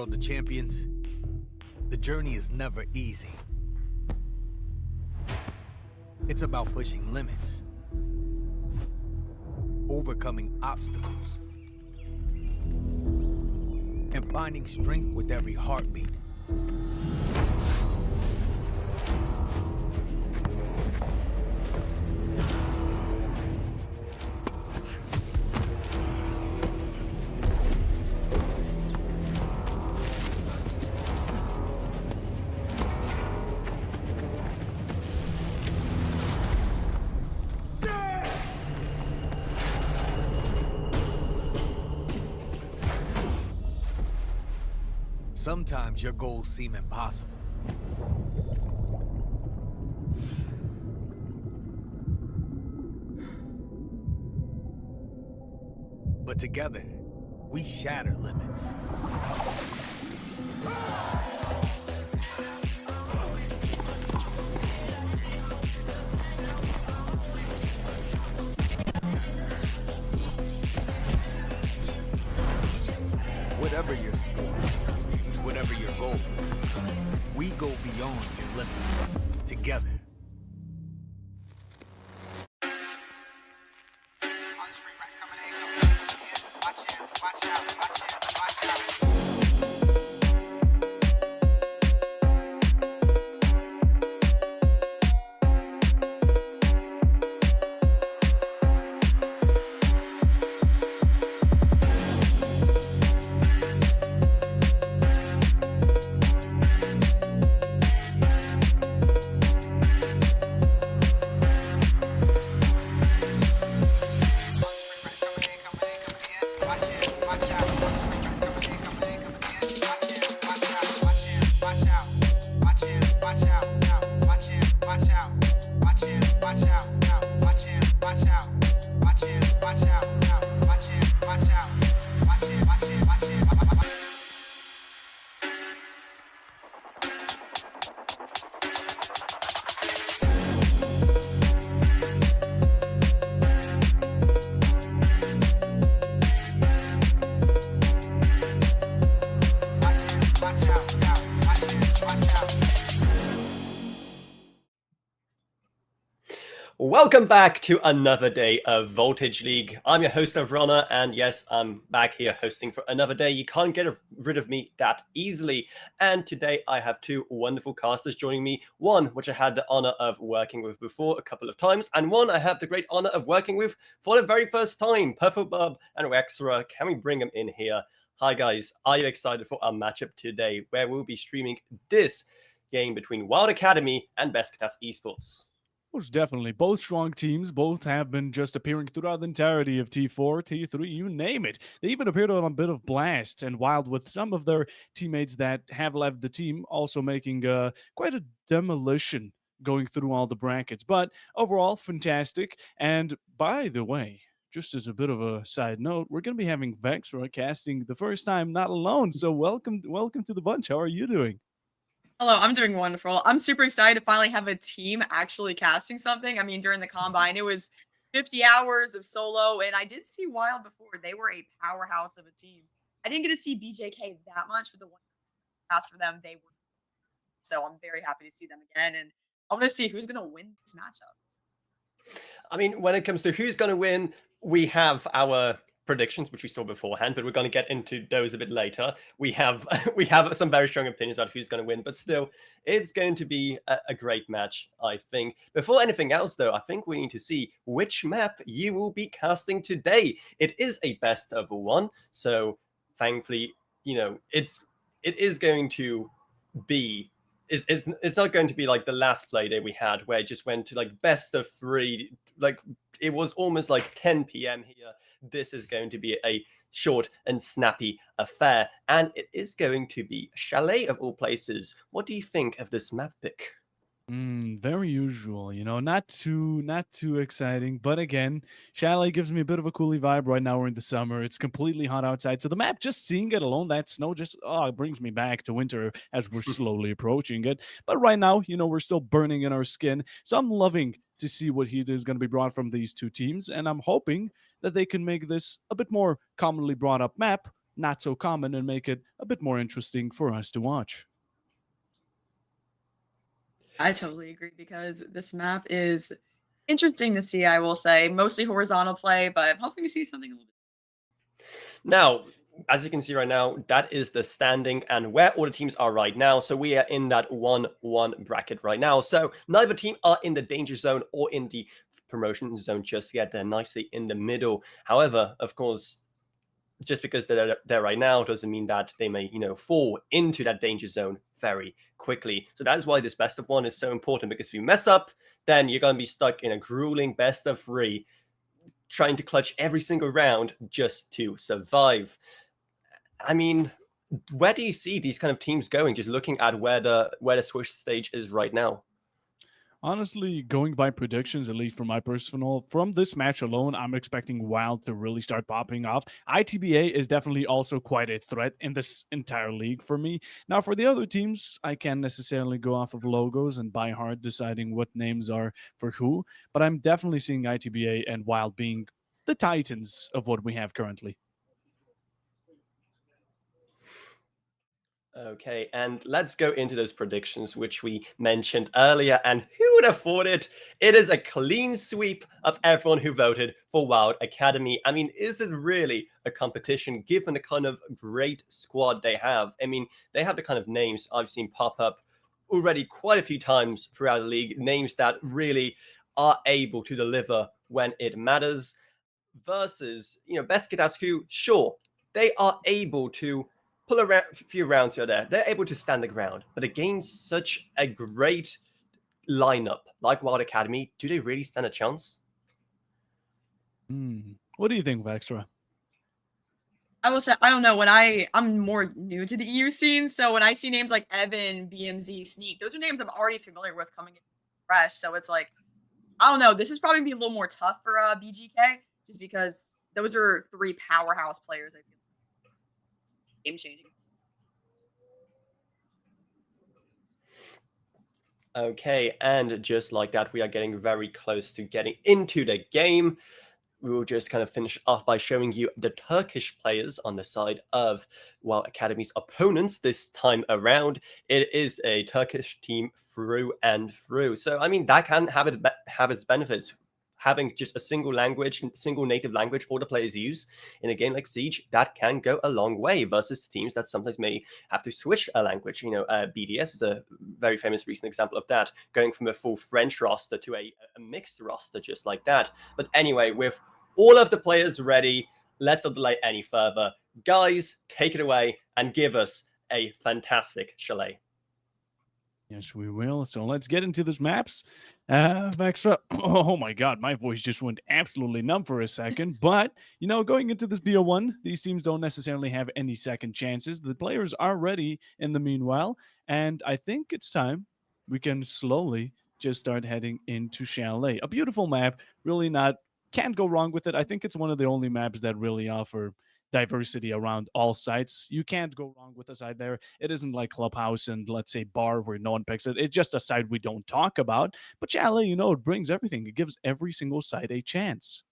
World of Champions, the journey is never easy. It's about pushing limits, overcoming obstacles, and finding strength with every heartbeat. Sometimes your goals seem impossible. But together, we shatter limits. Whatever your sport, whatever your goal, we go beyond your limits together. Welcome back to another day of Voltage League. I'm your host of Runner, and yes, I'm back here hosting for another day. You can't get rid of me that easily. And today I have two wonderful casters joining me. One, which I had the honor of working with before a couple of times, and one I have the great honor of working with for the very first time. Purple Bub and Rexra. Can we bring them in here? Hi guys, are you excited for our matchup today, where we'll be streaming this game between Wylde Academy and Besiktas Esports? Most definitely. Both strong teams. Both have been just appearing throughout the entirety of T4, T3, you name it. They even appeared on a bit of Blast and Wylde with some of their teammates that have left the team also making quite a demolition going through all the brackets. But overall, fantastic. And by the way, just as a bit of a side note, we're going to be having Vexra casting the first time not alone. So welcome to the bunch. How are you doing? Hello, I'm doing wonderful. I'm super excited to finally have a team actually casting something. I mean, during the combine, it was 50 hours of solo, and I did see Wylde before. They were a powerhouse of a team. I didn't get to see BJK that much, but the one cast for them, they were. So I'm very happy to see them again, and I want to see who's going to win this matchup. I mean, when it comes to who's going to win, we have our predictions, which we saw beforehand, but we're going to get into those a bit later. We have some very strong opinions about who's going to win, but still, it's going to be a great match, I think. Before anything else, though, I think we need to see which map you will be casting today. It is a best of one, so thankfully, it is going to be. It's not going to be like the last play day we had, where it just went to like best of three. Like it was almost like 10 p.m. here. This is going to be a short and snappy affair, and it is going to be Chalet of all places. What do you think of this map pick? Very usual, not too exciting. But again, Chalet gives me a bit of a coolie vibe right now. We're in the summer. It's completely hot outside. So the map, just seeing it alone, that snow just, it brings me back to winter as we're slowly approaching it. But right now, we're still burning in our skin. So I'm loving to see what heat is going to be brought from these two teams. And I'm hoping that they can make this a bit more commonly brought up map not so common and make it a bit more interesting for us to watch. I totally agree because this map is interesting to see, I will say. Mostly horizontal play, but I'm hoping to see something a little bit. Now, as you can see right now, that is the standing and where all the teams are right now. So we are in that 1-1 bracket right now. So neither team are in the danger zone or in the promotion zone just yet. They're nicely in the middle. However, of course, just because they're there right now doesn't mean that they may, fall into that danger zone very quickly. So that is why this best of one is so important, because if you mess up, then you're going to be stuck in a grueling best of three, trying to clutch every single round just to survive. I mean, where do you see these kind of teams going? Just looking at where the Swiss stage is right now. Honestly, going by predictions, at least from my personal, from this match alone, I'm expecting Wylde to really start popping off. ITBA is definitely also quite a threat in this entire league for me. Now, for the other teams, I can't necessarily go off of logos and by heart deciding what names are for who, but I'm definitely seeing ITBA and Wylde being the titans of what we have currently. Okay, and let's go into those predictions, which we mentioned earlier. And who would have thought it? It is a clean sweep of everyone who voted for Wylde Academy. I mean, is it really a competition given the kind of great squad they have? I mean, they have the kind of names I've seen pop up already quite a few times throughout the league, names that really are able to deliver when it matters, versus, Besiktas, who, sure, they are able to pull a few rounds here or there. They're able to stand the ground. But against such a great lineup like Wylde Academy, do they really stand a chance? What do you think, Vextra? I will say, I don't know, I'm more new to the EU scene, so when I see names like Evan, BMZ, Sneak, those are names I'm already familiar with coming in fresh. So it's like, I don't know, this is probably gonna be a little more tough for BGK, just because those are three powerhouse players. I feel game changing. Okay, and just like that, we are getting very close to getting into the game. We will just kind of finish off by showing you the Turkish players on the side of Wylde Academy's opponents this time around. It is a Turkish team through and through. So, I mean, that can have its benefits. Having just a single language, single native language all the players use in a game like Siege, that can go a long way versus teams that sometimes may have to switch a language. BDS is a very famous recent example of that, going from a full French roster to a mixed roster just like that. But anyway, with all of the players ready, let's not delay any further. Guys, take it away and give us a fantastic chalet. Yes, we will. So let's get into this maps. Vextra, oh my god, my voice just went absolutely numb for a second. But, going into this BO1, these teams don't necessarily have any second chances. The players are ready in the meanwhile. And I think it's time we can slowly just start heading into Chalet. A beautiful map, really not, can't go wrong with it. I think it's one of the only maps that really offer diversity around all sites. You can't go wrong with a side there. It isn't like Clubhouse and, let's say, Bar where no one picks it. It's just a side we don't talk about. But Chalet, it brings everything. It gives every single side a chance.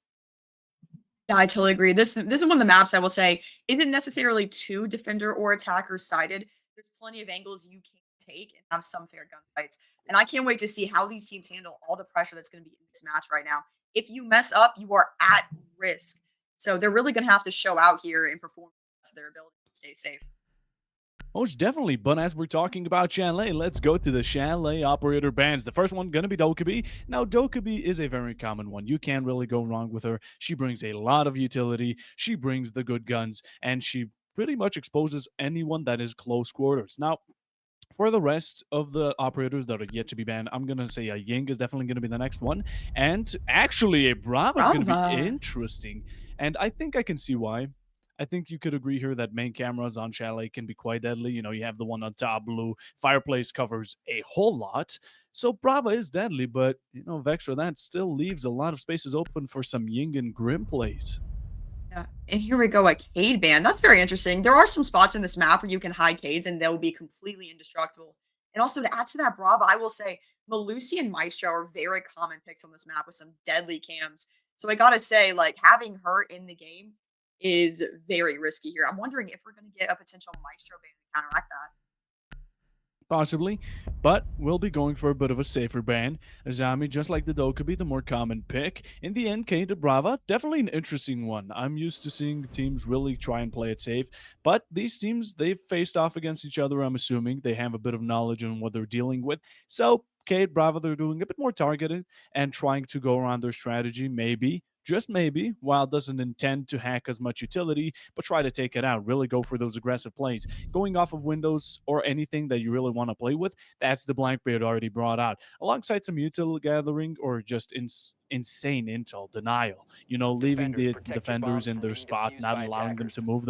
Yeah, I totally agree. This is one of the maps I will say isn't necessarily too defender or attacker sided. There's plenty of angles you can take and have some fair gunfights. And I can't wait to see how these teams handle all the pressure that's going to be in this match right now. If you mess up, you are at risk. So they're really going to have to show out here and perform to their ability to stay safe. Most definitely. But as we're talking about Chalet, let's go to the Chalet operator bands. The first one going to be Dokkaebi. Now, Dokkaebi is a very common one. You can't really go wrong with her. She brings a lot of utility. She brings the good guns, and she pretty much exposes anyone that is close quarters. Now, for the rest of the operators that are yet to be banned, I'm going to say a Ying is definitely going to be the next one. And actually, a Brava is going to be Brava. interesting. And I think I can see why. I think you could agree here that main cameras on Chalet can be quite deadly. You have the one on top blue. Fireplace covers a whole lot. So Brava is deadly, but, Vextra, that still leaves a lot of spaces open for some Ying and Grim plays. Yeah, and here we go, a Cade ban. That's very interesting. There are some spots in this map where you can hide Cades and they'll be completely indestructible. And also to add to that, Brava, I will say Malusi and Maestro are very common picks on this map with some deadly cams. So I gotta say, like having her in the game is very risky here. I'm wondering if we're going to get a potential Maestro ban to counteract that. Possibly, but we'll be going for a bit of a safer ban. Azami, just like the Dokkaebi, the more common pick. In the end, Kane to Brava, definitely an interesting one. I'm used to seeing teams really try and play it safe, but these teams, they've faced off against each other, I'm assuming. They have a bit of knowledge on what they're dealing with. So, Kate, Brava, they're doing a bit more targeted and trying to go around their strategy, maybe. Just maybe, Wild doesn't intend to hack as much utility, but try to take it out. Really go for those aggressive plays. Going off of windows or anything that you really want to play with, that's the Blackbeard already brought out. Alongside some util gathering or just insane intel denial. Leaving Defenders, the protect your defenders bombs in from their being spot, defused not by allowing them attackers. to move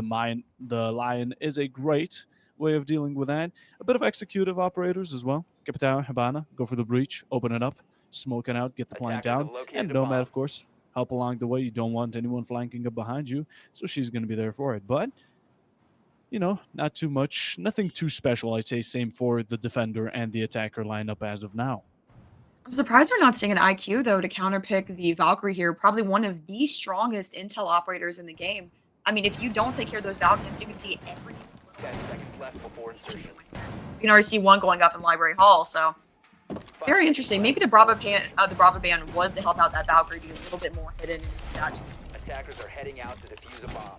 the lion is a great way of dealing with that. A bit of executive operators as well. Capitao, Habana, go for the breach, open it up, smoke it out, get the plant Attackers have down. located And a Nomad, bomb. of course, help along the way. You don't want anyone flanking up behind you, so she's going to be there for it. But not too much, nothing too special. I'd say same for the defender and the attacker lineup as of now. I'm surprised we're not seeing an IQ though to counterpick the Valkyrie here. Probably one of the strongest intel operators in the game. I mean, if you don't take care of those Valkyries, you can see every 10 seconds left before insertion. You can already see one going up in Library Hall, so very interesting. Maybe the Brava ban was to help out that Valkyrie to be a little bit more hidden in his statue. Attackers are heading out to defuse a bomb.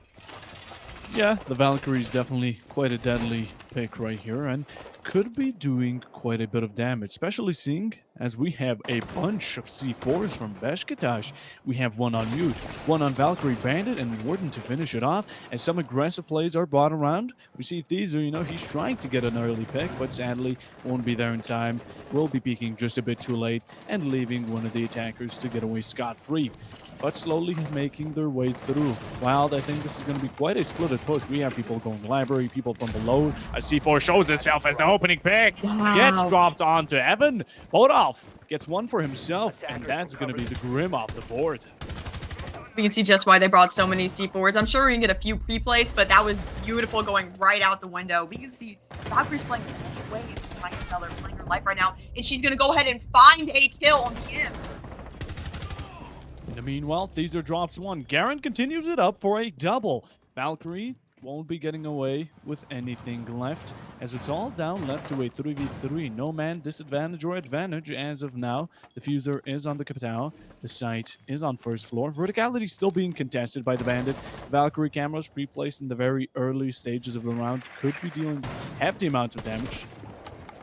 Yeah, the Valkyrie is definitely quite a deadly pick right here and could be doing quite a bit of damage, especially seeing as we have a bunch of C4s from Besiktas. We have one on Mute, one on Valkyrie Bandit, and Warden to finish it off. As some aggressive plays are brought around, we see Theezer, he's trying to get an early pick, but sadly won't be there in time. Will be peeking just a bit too late and leaving one of the attackers to get away scot-free. But slowly making their way through. Wylde, I think this is going to be quite a splitted push. We have people going library, people from below. A C4 shows itself as the opening pick. Wow. Gets dropped onto Evan. Bodolf gets one for himself, and that's going to be the Grim off the board. We can see just why they brought so many C4s. I'm sure we can get a few pre-plays, but that was beautiful going right out the window. We can see Valkyrie's playing way behind the cellar, playing her life right now, and she's going to go ahead and find a kill on the imp. In the meanwhile, Theezer drops one. Garen continues it up for a double. Valkyrie won't be getting away with anything left, as it's all down left to a 3v3. No man disadvantage or advantage as of now. The Fuser is on the Capitao. The site is on first floor. Verticality still being contested by the Bandit. Valkyrie cameras pre-placed in the very early stages of the round could be dealing hefty amounts of damage.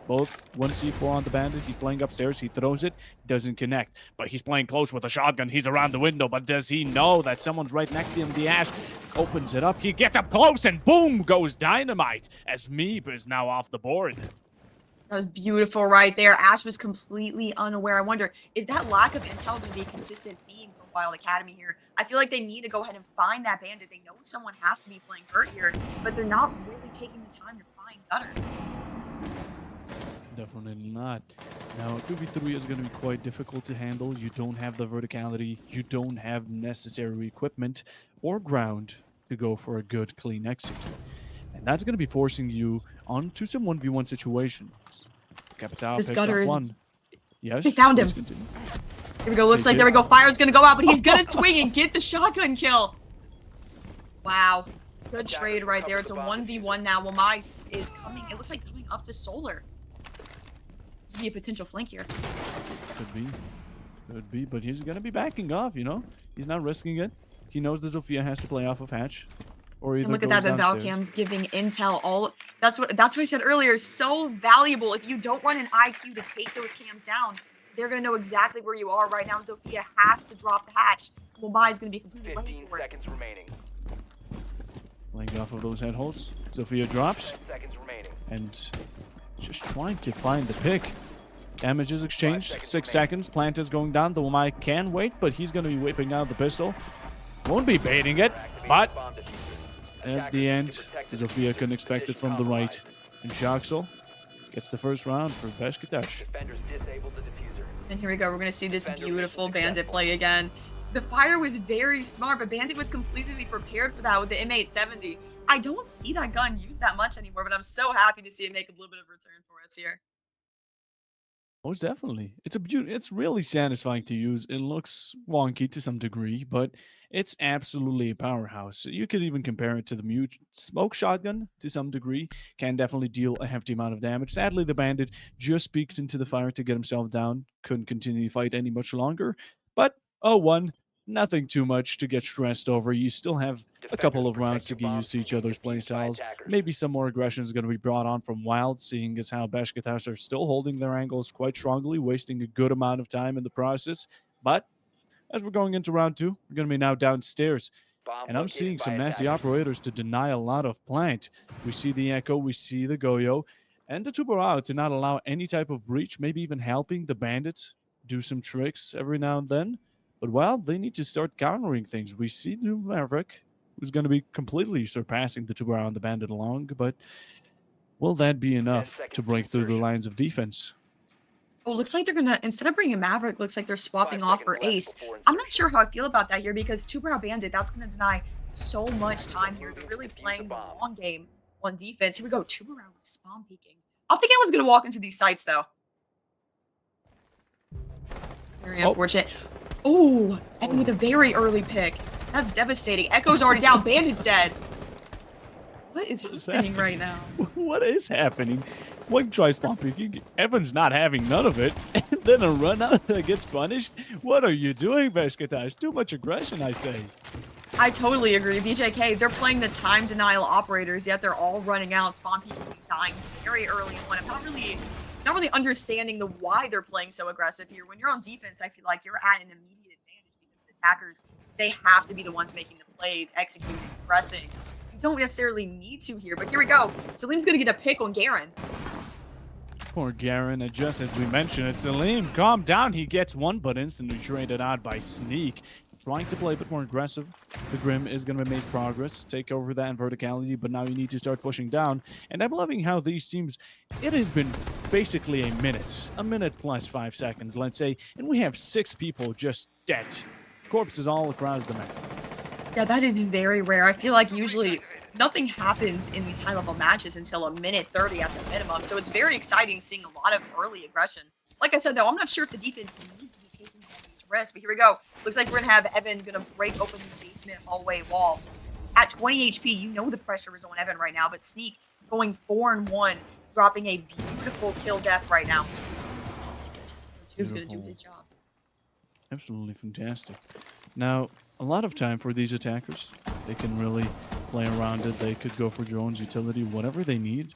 Both 1C4 on the Bandit. He's playing upstairs. He throws it. Doesn't connect. But he's playing close with a shotgun. He's around the window. But does he know that someone's right next to him? The Ash opens it up. He gets up close and boom goes Dynamite as Meep is now off the board. That was beautiful right there. Ash was completely unaware. I wonder, is that lack of intel going to be a consistent theme for Wylde Academy here? I feel like they need to go ahead and find that Bandit. They know someone has to be playing hurt here, but they're not really taking the time to find Gutter. Definitely not. Now, 2v3 is going to be quite difficult to handle. You don't have the verticality. You don't have necessary equipment or ground to go for a good, clean execute. And that's going to be forcing you onto some 1v1 situations. Capitao This picks Gutter up is... one. Yes? They found him. Please continue. Here we go. Looks like there we go. Fire's going to go out, but he's going to swing and get the shotgun kill. Wow. Good trade right there. It's a 1v1 now. Wamai is coming. It looks like coming up to Solar. This would be a potential flank here. Could be, but he's going to be backing off, He's not risking it. He knows the Zofia has to play off of hatch. Or either And look at that, the downstairs. Valcam's giving intel all. That's what I said earlier. So valuable. If you don't run an IQ to take those cams down, they're going to know exactly where you are right now. Zofia has to drop the hatch. Wamai is going to be completely 15 for it. seconds remaining. Playing off of those head holes. Zofia drops. 10 seconds remaining. And just trying to find the pick. Damage is exchanged. 6 seconds. Plant is going down. The Wamai can wait, but he's going to be whipping out the pistol. Won't be baiting it, but Bomb diffuser. at the end, Zofia couldn't expect it from the right. And Shaxel gets the first round for Besiktas. Defenders disabled the diffuser. And here we go. We're going to see this Defender beautiful mission Bandit successful. play again. The fire was very smart, but Bandit was completely prepared for that with the M870. I don't see that gun used that much anymore, but I'm so happy to see it make a little bit of return for us here. Most definitely. It's really satisfying to use. It looks wonky to some degree, but it's absolutely a powerhouse. You could even compare it to the Mute Smoke Shotgun to some degree. Can definitely deal a hefty amount of damage. Sadly, the bandit just peeked into the fire to get himself down. Couldn't continue the fight any much longer. But 0-1, nothing too much to get stressed over. You still have a Defenders, couple of rounds protect to your get bombs used to from each being other's defused by playstyles. attackers. Maybe some more aggression is going to be brought on from Wylde, seeing as how Besiktas are still holding their angles quite strongly, wasting a good amount of time in the process. But as we're going into round two, we're going to be now downstairs. Bomb And I'm located seeing by some nasty attackers. operators to deny a lot of plant. We see the Echo, we see the Goyo, and the Tubarao to not allow any type of breach, maybe even helping the bandits do some tricks every now and then. But well, they need to start countering things. We see the Maverick, who's going to be completely surpassing the Tubarao and the bandit along, but will that be 10 enough to seconds to break through the insertion. lines of defense? Oh, looks like they're gonna instead of bringing Maverick, looks like they're 5 swapping off seconds for left Ace. before I'm not insertion. sure how I feel about that here because Two Brow Bandit, that's gonna deny so much time here. They're moving to really defuse the playing the bomb. long game on defense. Here we go. Two Brow with spawn peeking. I don't think anyone's gonna walk into these sites though. Very Oh. unfortunate. Oh, Evan with a very early pick. That's devastating. Echo's already down. Bandit's dead. What is What is happening happening? right now? What is happening? One tries spawn picking, Evan's not having none of it, and then a run out that gets punished? What are you doing, Besiktas? Too much aggression, I say. I totally agree. BJK, they're playing the time denial operators, yet they're all running out. Spawn peeking, dying very early on. I'm not really understanding the why they're playing so aggressive here. When you're on defense, I feel like you're at an immediate advantage because the attackers, they have to be the ones making the plays, executing, pressing. You don't necessarily need to here, but here we go. Salim's gonna get a pick on Garen. Poor Garen, and just as we mentioned it, Salim, calm down. He gets one, but instantly traded out by Sneak. Trying to play a bit more aggressive. The Grim is going to make progress, take over that verticality, but now you need to start pushing down. And I'm loving how these teams, it has been basically a minute plus 5 seconds, let's say, and we have 6 people just dead. Corpses all across the map. Yeah, that is very rare. I feel like usually nothing happens in these high-level matches until a minute 30 at the minimum. So it's very exciting seeing a lot of early aggression. Like I said, though, I'm not sure if the defense needs to be taking all these risks. But here we go. Looks like we're going to have Evan going to break open the basement hallway wall. At 20 HP, you know the pressure is on Evan right now. But Sneak going 4-1, dropping a beautiful kill death right now. Who's going to do his job? Absolutely fantastic. Now, a lot of time for these attackers. They can really play around it. They could go for drones, utility, whatever they need.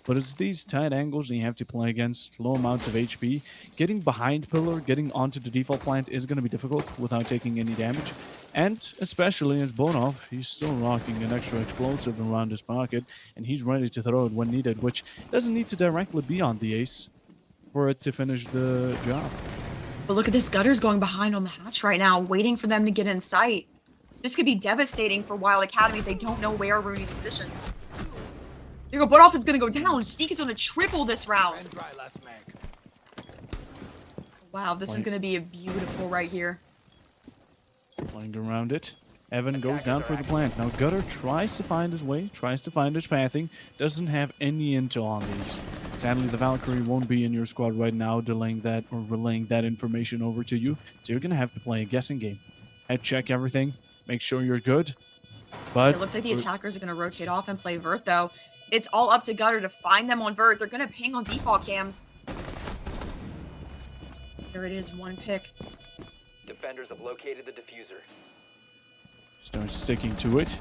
But it's these tight angles and you have to play against low amounts of HP. Getting behind pillar, getting onto the default plant is going to be difficult without taking any damage. And especially as Bonov, he's still rocking an extra explosive around his pocket, and he's ready to throw it when needed, which doesn't need to directly be on the ace for it to finish the job. But look at this. Gutter's going behind on the hatch right now, waiting for them to get in sight. This could be devastating for Wylde Academy if they don't know where Rooney's positioned. There you go. Butoff is going to go down. Sneak is going to triple this round. Wow, this is going to be a beautiful right here. Playing around it. Evan goes down for the plant. Now Gutter tries to find his way, tries to find his pathing, doesn't have any intel on these. Sadly, the Valkyrie won't be in your squad right now, delaying that or relaying that information over to you. So you're going to have to play a guessing game. Head check everything, make sure you're good. But It looks like the attackers are going to rotate off and play Vert, though. It's all up to Gutter to find them on Vert. They're going to ping on default cams. There it is, one pick. Defenders have located the diffuser. starts sticking to it.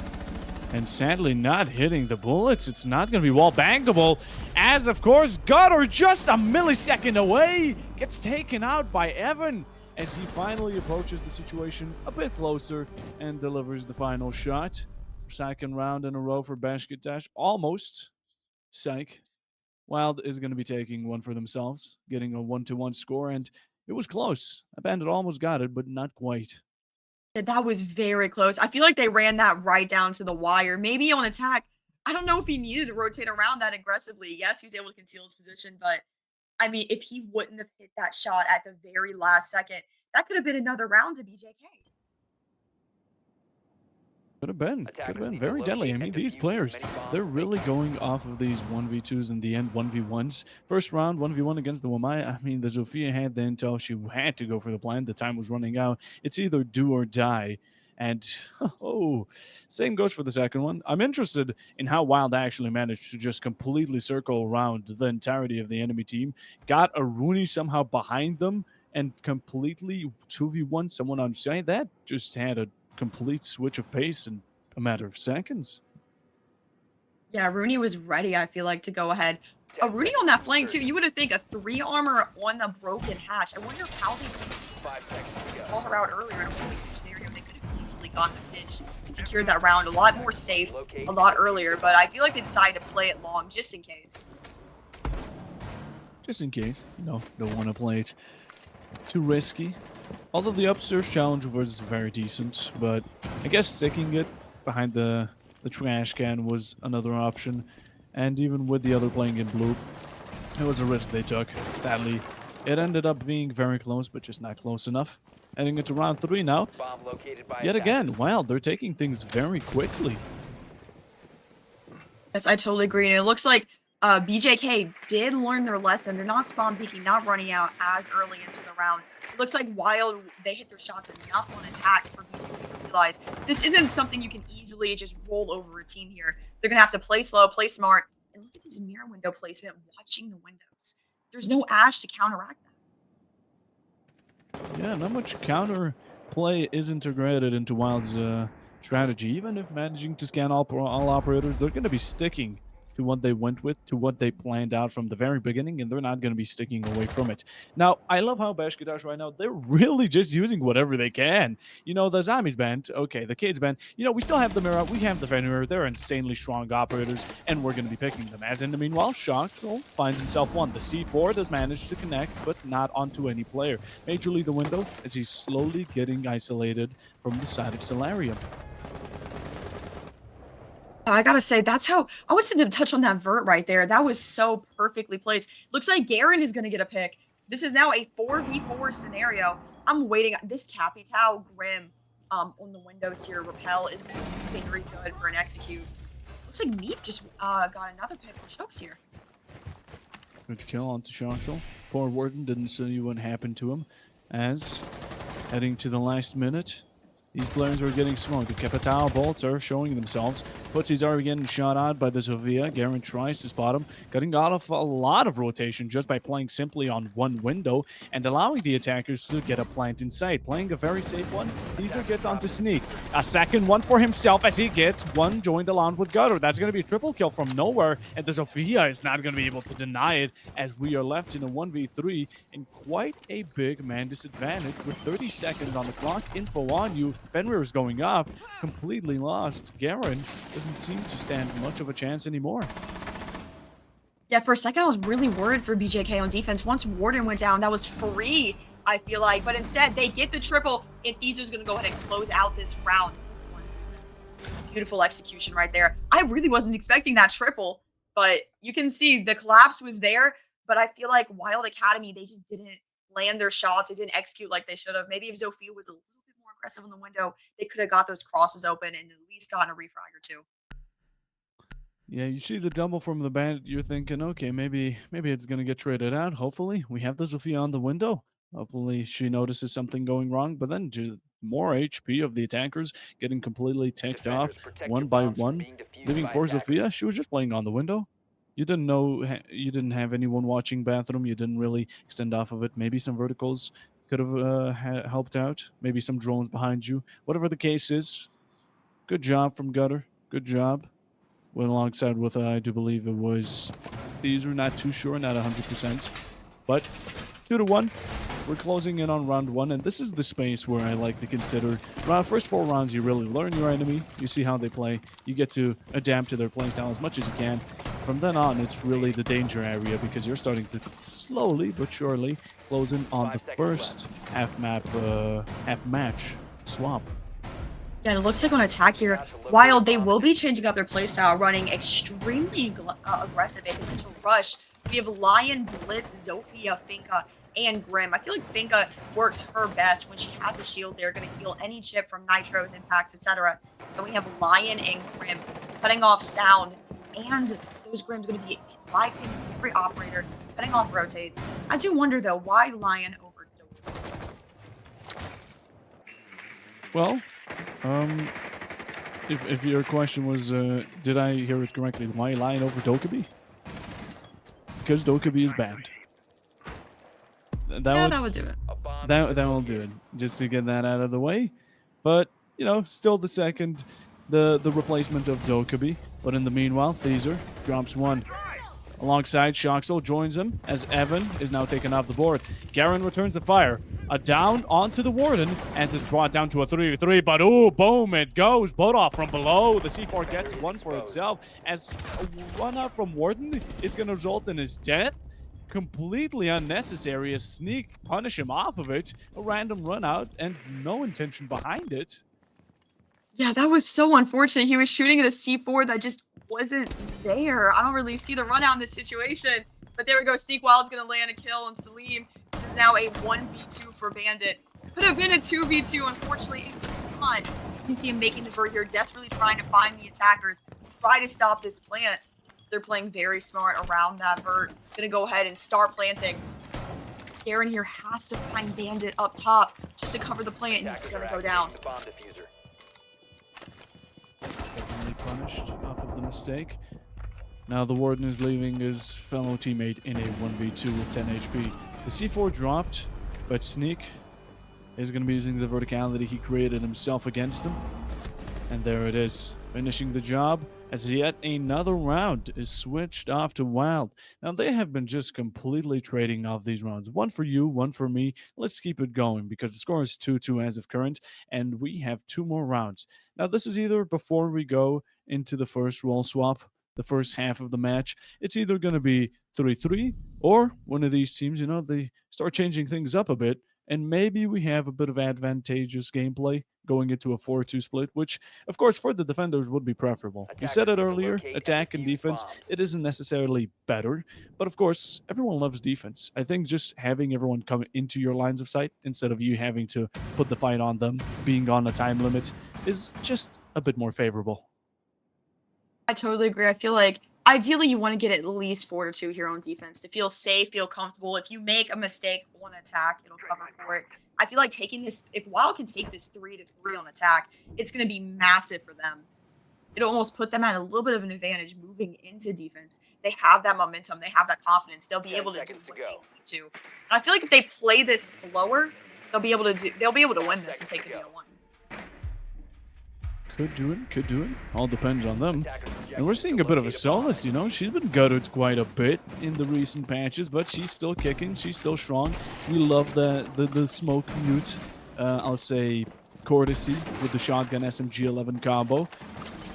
And sadly not hitting the bullets. It's not going to be wall bangable. As, of course, Gutter just a millisecond away gets taken out by Evan as he finally approaches the situation a bit closer and delivers the final shot. Second round in a row for Besiktas. Almost. Psych. Wylde is going to be taking one for themselves, getting a 1-1 score, and it was close. A bandit almost got it, but not quite. That was very close. I feel like they ran that right down to the wire. Maybe on attack. I don't know if he needed to rotate around that aggressively. Yes, he was able to conceal his position, but I mean, if he wouldn't have hit that shot at the very last second, that could have been another round to BJK. Could have been Attackers need to very deadly. I locate mean, and these defuse players, as many bombs they're as they really can. going off of these 1v2s in the end, 1v1s. First round, 1v1 against the Wamai. I mean, the Zofia had the intel. She had to go for the plan. The time was running out. It's either do or die. And, oh, same goes for the second one. I'm interested in how Wylde actually managed to just completely circle around the entirety of the enemy team. Got a Rooney somehow behind them and completely 2v1 someone on site. That just had a complete switch of pace in a matter of seconds. Yeah, Rooney was ready, I feel like, to go ahead. A 10 Rooney seconds on that to flank, too. insertion. You would have think a 3 armor on the broken hatch. I wonder how they 5 seconds to go. call her out earlier in a 1v2 scenario. They could have easily gotten a pinch and secured that round a lot more safe, a lot earlier. But I feel like they decided to play it long just in case. Just in case, don't want to play it too risky. Although the upstairs challenge was very decent, but I guess sticking it behind the trash can was another option. And even with the other playing in blue, it was a risk they took. Sadly, it ended up being very close, but just not close enough. Heading into round 3 now. Bomb located by Yet attackers. again, wow, they're taking things very quickly. Yes, I totally agree. And it looks like BJK did learn their lesson. They're not spawn peeking, not running out as early into the round. It looks like Wylde, they hit their shots enough on attack for BJK to realize this isn't something you can easily just roll over a team here. They're going to have to play slow, play smart, and look at this mirror window placement, watching the windows. There's no Ash to counteract that. Yeah, not much counter play is integrated into Wylde's strategy. Even if managing to scan all operators, they're going to be sticking to what they went with, to what they planned out from the very beginning, and they're not going to be sticking away from it. Now, I love how Besiktas right now, they're really just using whatever they can. The zombies band, okay, the kids band, we still have the mirror, we have the Fenrir, they're insanely strong operators, and we're going to be picking them. And in the meanwhile, Shockl finds himself one. The C4 does manage to connect, but not onto any player. Majorly the window, as he's slowly getting isolated from the side of Solarium. I gotta say, that's how I wanted to touch on that vert right there. That was so perfectly placed. Looks like Garen is gonna get a pick. This is now a 4v4 scenario. I'm waiting. This Capitao Grim on the windows here, Repel is gonna be very good for an execute. Looks like Meep just got another pick for Chokes here. Good kill onto Shoxel. Poor Warden didn't see what happened to him. As heading to the last minute, these players are getting smoked. The Capitao bolts are showing themselves. Footsie's already getting shot at by the Sofia. Garen tries to spot him, cutting out of a lot of rotation just by playing simply on one window and allowing the attackers to get a plant in sight. Playing a very safe one. Teaser gets onto Sneak. A second one for himself as he gets one joined along with Gutter. That's going to be a triple kill from nowhere, and the Sofia is not going to be able to deny it as we are left in a 1v3 in quite a big man disadvantage with 30 seconds on the clock. Info on you. Fenrir is going up, completely lost. Garen doesn't seem to stand much of a chance anymore. Yeah, for a second I was really worried for BJK on defense. Once Warden went down, that was free, I feel like. But instead, they get the triple, and Theezer's going to go ahead and close out this round. Beautiful execution right there. I really wasn't expecting that triple, but you can see the collapse was there. But I feel like Wylde Academy, they just didn't land their shots. They didn't execute like they should have. Maybe if Zofia was a little bit more aggressive on the window, they could have got those crosses open and at least gotten a refrag or two. Yeah, you see the double from the band, you're thinking, okay, maybe it's going to get traded out. Hopefully, we have the Sofia on the window. Hopefully, she notices something going wrong, but then just more HP of the attackers getting completely ticked off one by one. Leaving poor Sofia, she was just playing on the window. You didn't know, you didn't have anyone watching bathroom. You didn't really extend off of it. Maybe some verticals could have helped out. Maybe some drones behind you. Whatever the case is, good job from Gutter. Good job. Went alongside with, I do believe it was, these are not too sure, not 100%. But 2-1, we're closing in on round 1, and this is the space where I like to consider. First 4 rounds, you really learn your enemy. You see how they play. You get to adapt to their playing style as much as you can. From then on, it's really the danger area because you're starting to slowly but surely close in on the first half match swap. Yeah, it looks like on attack here, Wylde, they will be changing up their playstyle, running extremely aggressive, a potential rush. We have Lion, Blitz, Zofia, Finka, and Grim. I feel like Finka works her best when she has a shield there, going to heal any chip from Nitros, impacts, etc. Then we have Lion and Grim cutting off sound, and those Grim's going to be by every operator, cutting off rotates. I do wonder though, why Lion over Dope? Well, if your question was, did I hear it correctly? Why Lion over Dokkaebi? Because Dokkaebi is banned. That would do it. That will do it. Just to get that out of the way. But you know, still the replacement of Dokkaebi. But in the meanwhile, Theezer drops one. Alongside, Shoxel joins him as Evan is now taken off the board. Garen returns the fire. A down onto the Warden as it's brought down to a 3v3. But ooh, boom, it goes. Both off from below. The C4 gets one for itself as a run out from Warden is going to result in his death. Completely unnecessary. A sneak punish him off of it. A random run out and no intention behind it. Yeah, that was so unfortunate. He was shooting at a C4 that just wasn't there. I don't really see the run out in this situation. But there we go. Sneak Wild's going to land a kill on Salim. This is now a 1v2 for Bandit. Could have been a 2v2, unfortunately. Not. You see him making the vert here, desperately trying to find the attackers, try to stop this plant. They're playing very smart around that vert. Gonna go ahead and start planting. Garen here has to find Bandit up top just to cover the plant, and it's gonna go down. Definitely punished off of the mistake. Now the Warden is leaving his fellow teammate in a 1v2 with 10 HP. The C4 dropped, but Sneak is going to be using the verticality he created himself against him. And there it is, finishing the job as yet another round is switched off to Wylde. Now they have been just completely trading off these rounds. One for you, one for me. Let's keep it going because the score is 2-2 as of current, and we have 2 more rounds. Now this is either before we go into the first role swap, the first half of the match. It's either going to be 3-3 or one of these teams, you know, they start changing things up a bit, and maybe we have a bit of advantageous gameplay going into a 4-2 split, which, of course, for the defenders would be preferable. We said it earlier, attack and defense, it isn't necessarily better, but of course, everyone loves defense. I think just having everyone come into your lines of sight instead of you having to put the fight on them, being on a time limit, is just a bit more favorable. I totally agree. I feel like ideally you want to get at least 4-2 here on defense to feel safe, feel comfortable. If you make a mistake on attack, it'll cover for it. I feel like taking this, if Wylde can take this 3-3 on attack, it's going to be massive for them. It'll almost put them at a little bit of an advantage moving into defense. They have that momentum. They have that confidence. They'll be able to do what they need to. And I feel like if they play this slower, they'll be able to win this and take the B1. Could do it. All depends on them. And we're seeing a bit of a Solace, you know. She's been gutted quite a bit in the recent patches, but she's still kicking. She's still strong. We love the smoke mute, I'll say, courtesy with the shotgun SMG-11 combo.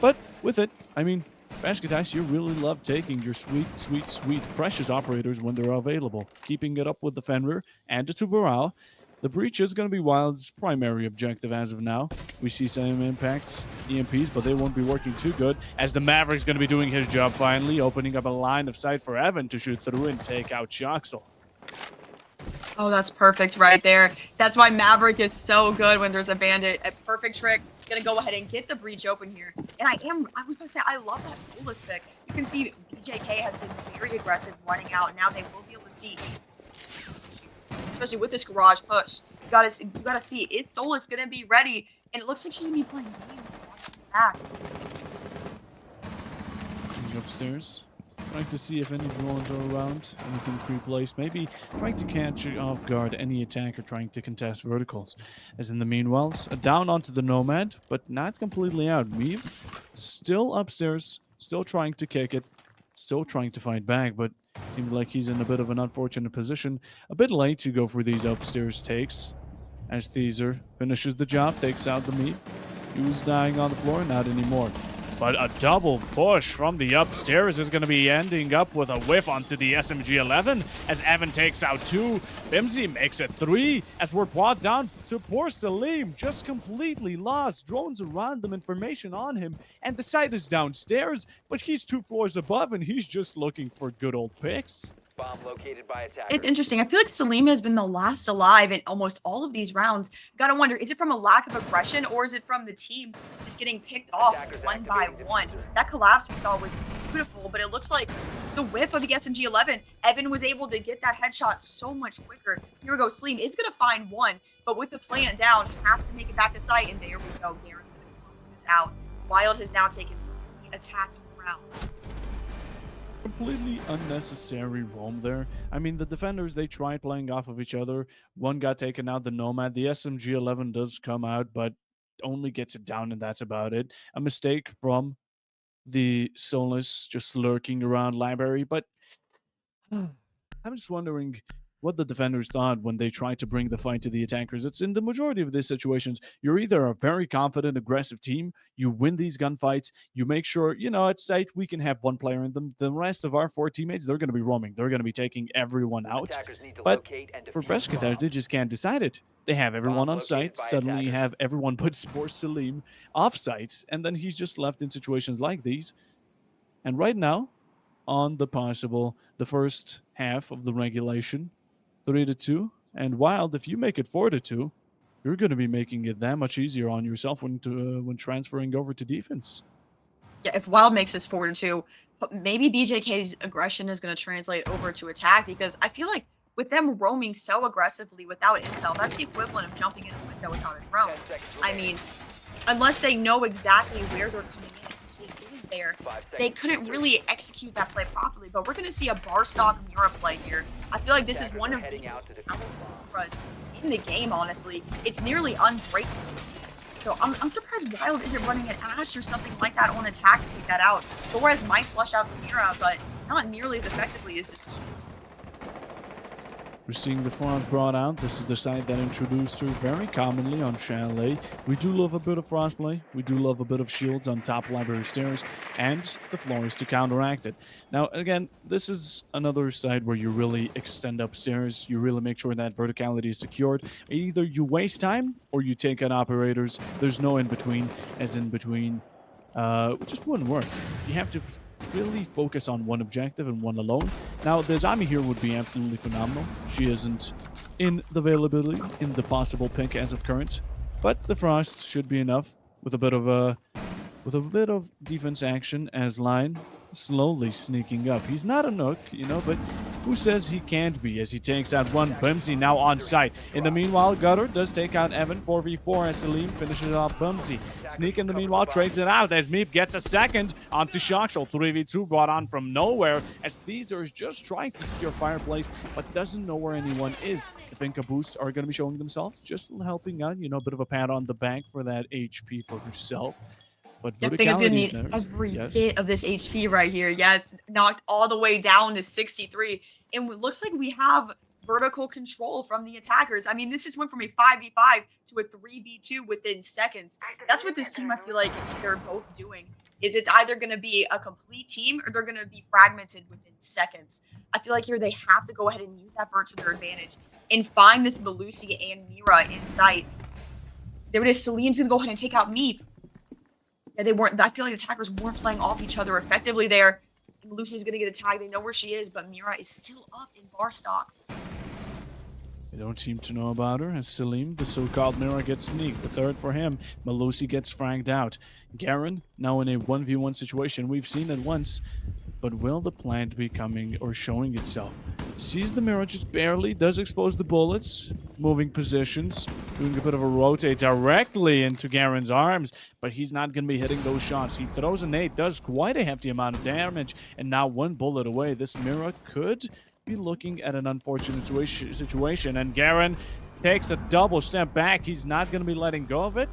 But with it, I mean, Besiktas, you really love taking your sweet, precious operators when they're available. Keeping it up with the Fenrir and the Tubarao. The breach is going to be Wylde's primary objective as of now. We see some impacts, EMPs, but they won't be working too good as the Maverick's going to be doing his job finally, opening up a line of sight for Evan to shoot through and take out Shoxel. Oh, that's perfect right there. That's why Maverick is so good when there's a bandit. A perfect trick. Gonna go ahead and get the breach open here. And I was gonna say, I love that Solace pick. You can see BJK has been very aggressive running out. Now they will be able to see, especially with this garage push. You gotta see, is Solace gonna be ready? And it looks like she's gonna be playing games back. Upstairs, trying to see if any drones are around, anything pre-placed, maybe trying to catch off guard any attacker trying to contest verticals. As in the meanwhile, down onto the Nomad, but not completely out. Meave still upstairs, still trying to kick it, still trying to fight back, but seems like he's in a bit of an unfortunate position. A bit late to go for these upstairs takes. As Theezer finishes the job, takes out the Meave. He was dying on the floor, not anymore. But a double push from the upstairs is going to be ending up with a whiff onto the SMG-11 as Evan takes out 2. Bimsy makes it 3 as we're brought down to poor Salim, just completely lost. Drones are random information on him, and the site is downstairs, but he's 2 floors above, and he's just looking for good old picks. Bomb located by It's attackers. interesting. I feel like Salim has been the last alive in almost all of these rounds. Gotta wonder, is it from a lack of aggression or is it from the team just getting picked off Attackers one by activating one? diffuser. That collapse we saw was beautiful, but it looks like the whip of the SMG-11, Evan was able to get that headshot so much quicker. Here we go. Salim is gonna find one, but with the plant down, has to make it back to site, and there we go. Garen's gonna close this out. Wylde has now taken the attacking round. Completely unnecessary roam there. I mean, the defenders, they tried playing off of each other. One got taken out, the Nomad. The SMG-11 does come out, but only gets it down, and that's about it. A mistake from the Solus just lurking around library, but I'm just wondering what the defenders thought when they tried to bring the fight to the attackers. It's in the majority of these situations, you're either a very confident, aggressive team, you win these gunfights, you make sure, at site we can have one player in them. The rest of our 4 teammates, they're going to be roaming. They're going to be taking everyone out. Attackers need to But locate and for defuse the Besiktas, they bomb. just can't decide it. They have everyone Bomb on site, located by suddenly attackers. have everyone but Sport Salim off site, and then he's just left in situations like these. And right now, on the first half of the regulation, 3-2. And Wylde, if you make it 4-2, you're going to be making it that much easier on yourself when transferring over to defense. Yeah, if Wylde makes this 4-2, but maybe BJK's aggression is going to translate over to attack, because I feel like with them roaming so aggressively without intel, that's the equivalent of jumping in a window without a drone. 10 seconds I remaining. mean, unless they know exactly where they're coming in, which they didn't there, 5 they seconds couldn't to really execute that play properly. But we're going to see a bar stock Mira play here. I feel like this is Attackers one are of the heading out most to defuse powerful the bomb. Miras in the game, honestly. It's nearly unbreakable. So I'm surprised Wylde isn't running an Ash or something like that on attack to take that out. Torres might flush out the Mira, but not nearly as effectively as just... We're seeing the Frost brought out. This is the side that introduced her very commonly on Chalet. We do love a bit of Frostplay. We do love a bit of shields on top library stairs and the floors to counteract it. Now, again, this is another side where you really extend upstairs. You really make sure that verticality is secured. Either you waste time or you take out operators. There's no in between, as in between. It just wouldn't work. You have to really focus on one objective and one alone. Now, the Zami here would be absolutely phenomenal. She isn't in the availability, in the possible pick as of current, but the Frost should be enough with a bit of defense action as Line slowly sneaking up. He's not a Nook, but who says he can't be as he takes out one Bumsy now on site. In the meanwhile, Gutter does take out Evan 4v4 as Salim finishes off Bumsy. Sneak in the meanwhile trades it out as Meep gets a second onto Shockshell. 3v2 brought on from nowhere as Theaser is just trying to secure Fireplace but doesn't know where anyone is. The Finka boosts are going to be showing themselves, just helping out, a bit of a pat on the back for that HP for herself. But I think it's gonna need verticality's every yes. bit of this HP right here. Yes, knocked all the way down to 63. And it looks like we have vertical control from the attackers. I mean, this just went from a 5v5 to a 3v2 within seconds. That's what this team, I feel like they're both doing, is it's either going to be a complete team or they're going to be fragmented within seconds. I feel like here they have to go ahead and use that vert to their advantage and find this Belusi and Mira in sight. There it is. Salim's going to go ahead and take out Meep. Yeah, they weren't. I feel like attackers weren't playing off each other effectively there. And Lucy's gonna get a tag. They know where she is, but Mira is still up in bar stock. They don't seem to know about her as Salim, the so-called Mira, gets sneaked. The third for him. Malusi gets fragged out. Garen now in a 1v1 situation. We've seen it once, but will the plant be coming or showing itself? Sees the Mira just barely, does expose the bullets, moving positions, doing a bit of a rotate directly into Garen's arms, but he's not going to be hitting those shots. He throws a nade, does quite a hefty amount of damage, and now one bullet away. This Mira could be looking at an unfortunate situation, and Garen takes a double step back. He's not going to be letting go of it,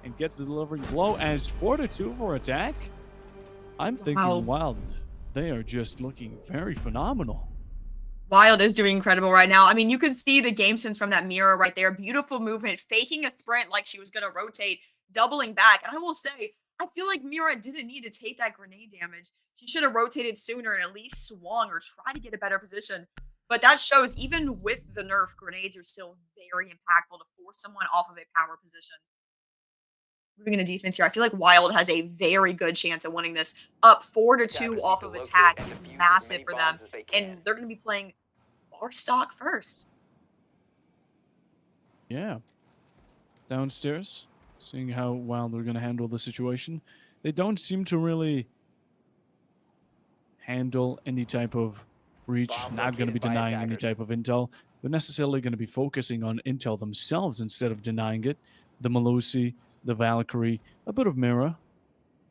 and gets the delivering blow as 4-2 for attack. I'm thinking Wylde, they are just looking very phenomenal. Wylde is doing incredible right now. I mean, you could see the game sense from that Mira right there. Beautiful movement, faking a sprint like she was going to rotate, doubling back. And I will say, I feel like Mira didn't need to take that grenade damage. She should have rotated sooner and at least swung or tried to get a better position. But that shows even with the nerf, grenades are still very impactful to force someone off of a power position. moving into defense here. I feel like Wylde has a very good chance of winning this. Up 4-2 off of attack is massive for them, and they're going to be playing Barstock first. Yeah. Downstairs, seeing how Wylde are going to handle the situation. They don't seem to really handle any type of breach, not going to be denying any type of intel. They're necessarily going to be focusing on intel themselves instead of denying it. The Melusi, the Valkyrie, a bit of Mira.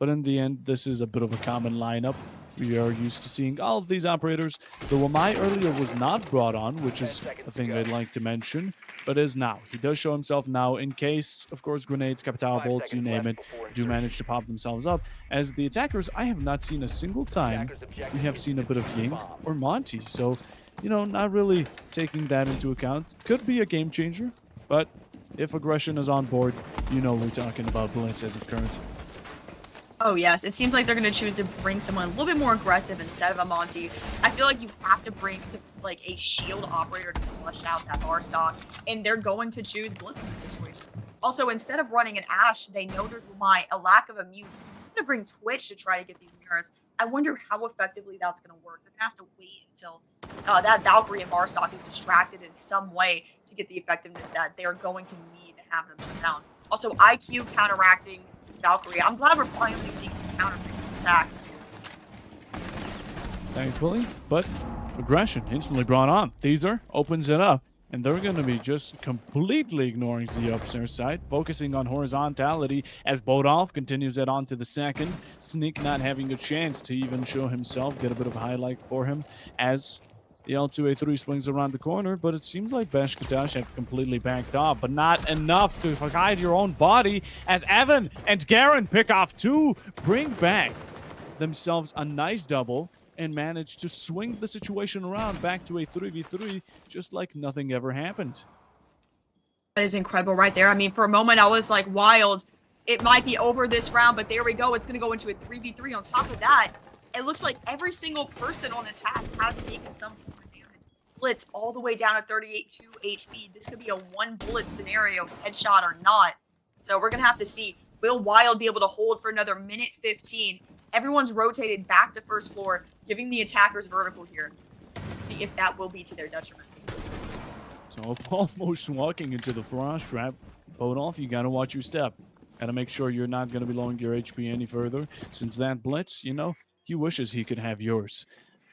But in the end, this is a bit of a common lineup. We are used to seeing all of these operators. The Wamai earlier was not brought on, which is a thing I'd like to mention, but is now. He does show himself now in case, of course, grenades, Capital bolts, you name it, do manage to pop themselves up. As the attackers, I have not seen a single time we have seen a bit of Ying or Monty. So, you know, not really taking that into account. Could be a game changer, but if aggression is on board, you know we're talking about Blitz as of current. Oh, yes. It seems like they're going to choose to bring someone a little bit more aggressive instead of a Monty. I feel like you have to bring like a shield operator to flush out that bar stock, and they're going to choose Blitz in this situation. Also, instead of running an Ashe, they know there's a lack of immune. They're going to bring Twitch to try to get these mirrors. I wonder how effectively that's going to work. They're going to have to wait until that Valkyrie and Barstock is distracted in some way to get the effectiveness that they're going to need to have them shut down. Also, IQ counteracting Valkyrie. I'm glad we're finally seeing some counterpicks of attack. Thankfully, but aggression instantly brought on. Teaser opens it up, and they're going to be just completely ignoring the upstairs side, focusing on horizontality as Bodolf continues it on to the second. Sneak not having a chance to even show himself, get a bit of a highlight for him as the L2A3 swings around the corner, but it seems like Besiktas have completely backed off, but not enough to hide your own body as Evan and Garen pick off two, bring back themselves a nice double, and manage to swing the situation around back to a 3v3 just like nothing ever happened. That is incredible right there. I mean, for a moment, I was like, Wylde, it might be over this round, but there we go. It's going to go into a 3v3 on top of that. It looks like every single person on attack has taken some form of damage. Blitz all the way down to 38-2 HP. This could be a one bullet scenario, headshot or not. So we're going to have to see, will Wylde be able to hold for another minute 15? Everyone's rotated back to first floor, giving the attackers vertical here. See if that will be to their detriment. So almost walking into the frost trap. Bodolf, you got to watch your step. Got to make sure you're not going to be lowering your HP any further. Since that blitz, you know, he wishes he could have yours.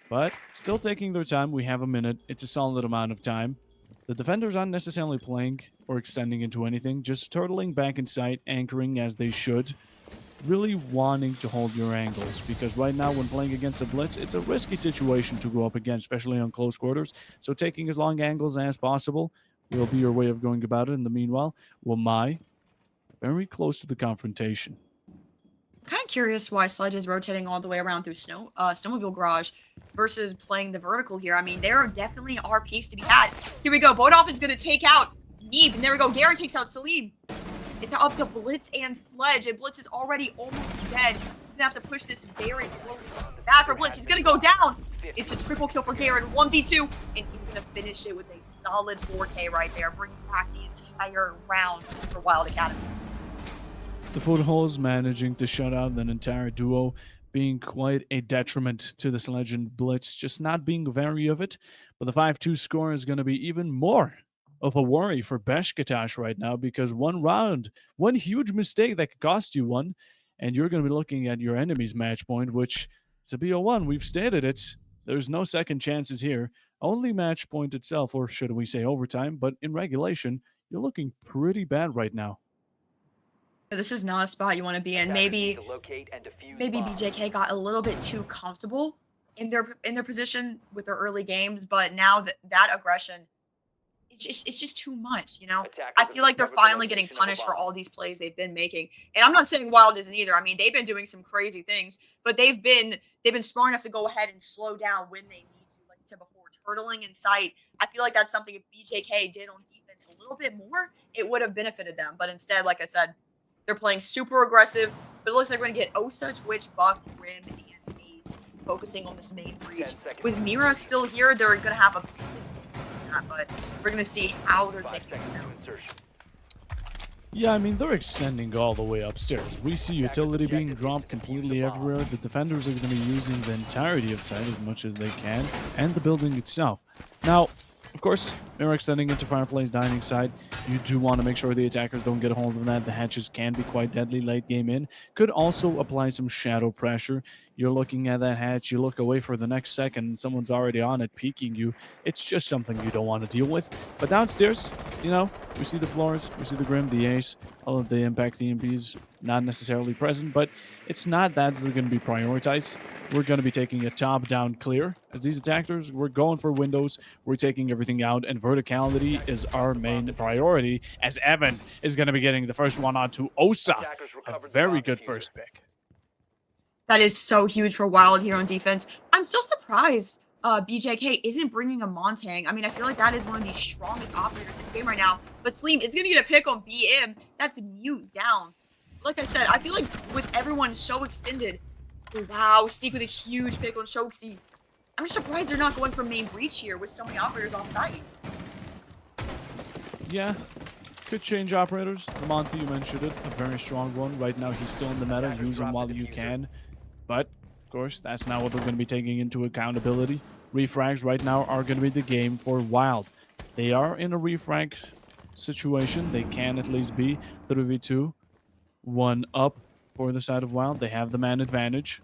But still taking their time. We have a minute. It's a solid amount of time. The defenders aren't necessarily playing or extending into anything. Just turtling back in sight, anchoring as they should. Really wanting to hold your angles. Because right now when playing against a blitz, it's a risky situation to go up against, especially on close quarters. So taking as long angles as possible will be your way of going about it. In the meanwhile, Wamai very close to the confrontation. Kind of curious why Sledge is rotating all the way around through Snowmobile Garage versus playing the vertical here. I mean, there are definitely RPs to be had. Here we go. Bodolf is going to take out Neeb, and there we go. Garen takes out Salim. It's now up to Blitz and Sledge, and Blitz is already almost dead. He's going to have to push this very slowly, which is bad for Blitz. He's going to go down. It's a triple kill for Garen, 1v2, and he's going to finish it with a solid 4K right there, bringing back the entire round for Wylde Academy. The Footholds managing to shut out an entire duo, being quite a detriment to this Legend Blitz, just not being wary of it. But the 5-2 score is going to be even more of a worry for Besiktas right now, because one round, one huge mistake that could cost you one, and you're going to be looking at your enemy's match point, which, to be a 1, we've stated it, there's no second chances here. Only match point itself, or should we say overtime, but in regulation, you're looking pretty bad right now. This is not a spot you want to be in. Maybe BJK got a little bit too comfortable in their position with their early games, but now that aggression, it's just too much, you know? I feel like they're finally getting punished for all these plays they've been making. And I'm not saying Wylde isn't either. I mean, they've been doing some crazy things, but they've been smart enough to go ahead and slow down when they need to. Like I said before, turtling in sight. I feel like that's something if BJK did on defense a little bit more, it would have benefited them. But instead, like I said, they're playing super aggressive, but it looks like we're going to get Osa, Twitch, Buck, Grim, and Ace focusing on this main breach. With Mira still here, they're going to have a bit, but we're going to see how they're taking this down. Yeah, I mean, they're extending all the way upstairs. We see utility being dropped completely everywhere. The defenders are going to be using the entirety of site as much as they can, and the building itself. Now, of course, they're extending into fireplace dining side. You do want to make sure the attackers don't get a hold of that. The hatches can be quite deadly late game in. Could also apply some shadow pressure. You're looking at that hatch, you look away for the next second, someone's already on it, peeking you. It's just something you don't want to deal with. But downstairs, you know, we see the floors, we see the Grim, the Ace, all of the Impact EMPs not necessarily present, but it's not that they're going to be prioritized. We're going to be taking a top-down clear. As these attackers, we're going for windows, we're taking everything out, and verticality is our main priority, as Evan is going to be getting the first one onto Osa. Attackers A recovered the very bomb good diffuser. first pick. That is so huge for Wylde here on defense. I'm still surprised BJK isn't bringing a Montang. I mean, I feel like that is one of the strongest operators in the game right now. But Sleem is going to get a pick on BM. That's mute down. Like I said, I feel like with everyone so extended. Wow, Sneak with a huge pick on Shoxi. I'm just surprised they're not going for main breach here with so many operators off site. Yeah, could change operators. The Monty, you mentioned it, a very strong one. Right now, he's still in the meta. Attackers Use him drop while the you diffuser. can. But, of course, that's not what they're going to be taking into accountability. Refrags right now are going to be the game for Wylde. They are in a refrag situation. They can at least be 3v2, 1 up for the side of Wylde. They have the man advantage.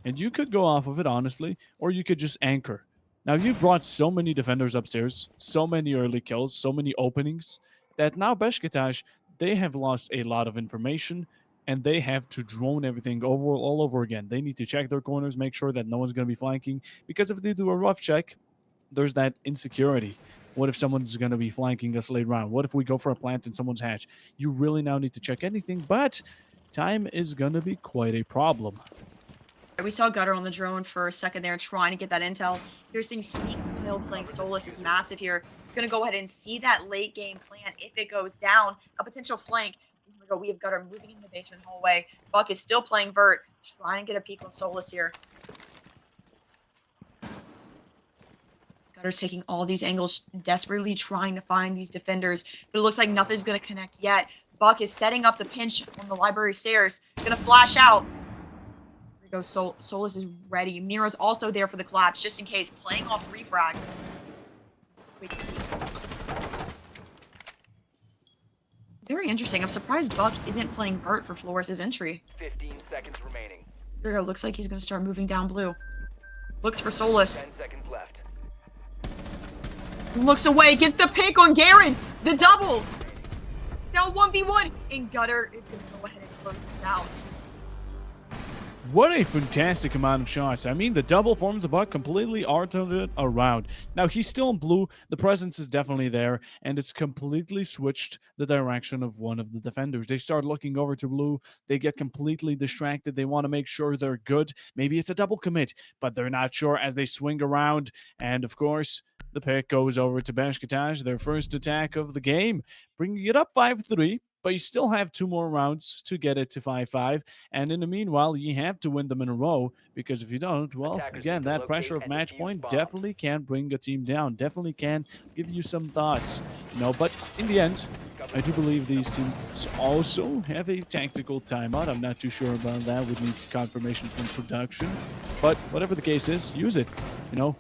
And you could go off of it, honestly, or you could just anchor. Now, you brought so many defenders upstairs, so many early kills, so many openings, that now Besiktas, they have lost a lot of information, and they have to drone everything all over again. They need to check their corners, make sure that no one's going to be flanking, because if they do a rough check, there's that insecurity. What if someone's going to be flanking us later on? What if we go for a plant in someone's hatch? You really now need to check anything, but time is going to be quite a problem. We saw Gutter on the drone for a second there trying to get that intel. You're seeing Sneak while playing Solus is massive here. Gonna go ahead and see that late game plan if it goes down. A potential flank. Here we go. We have Gutter moving in the basement hallway. Buck is still playing Vert, trying to get a peek on Solus here. Gutter's taking all these angles, desperately trying to find these defenders, but it looks like nothing's gonna connect yet. Buck is setting up the pinch on the library stairs. Gonna flash out. Go. Solus is ready. Mira's also there for the collapse, just in case. Playing off refrag. Wait. Very interesting. I'm surprised Buck isn't playing Vert for Flores' entry. 15 seconds remaining. Here we go. Looks like he's going to start moving down blue. Looks for Solus. 10 seconds left. Looks away. Gets the pick on Garen. The double. It's now 1v1. And Gutter is going to go ahead and close this out. What a fantastic amount of shots. I mean, the double forms the Buck completely arted it around. Now, he's still in blue. The presence is definitely there, and it's completely switched the direction of one of the defenders. They start looking over to blue. They get completely distracted. They want to make sure they're good. Maybe it's a double commit, but they're not sure as they swing around. And, of course, the pick goes over to Besiktas, their first attack of the game, bringing it up 5-3. But you still have 2 more rounds to get it to 5-5. And in the meanwhile, you have to win them in a row, because if you don't, well, Attackers again, need to that pressure of locate and match defuse point bombs. definitely can bring a team down, definitely can give you some thoughts. But in the end, I do believe these teams also have a tactical timeout. I'm not too sure about that. We need confirmation from production. But whatever the case is, use it.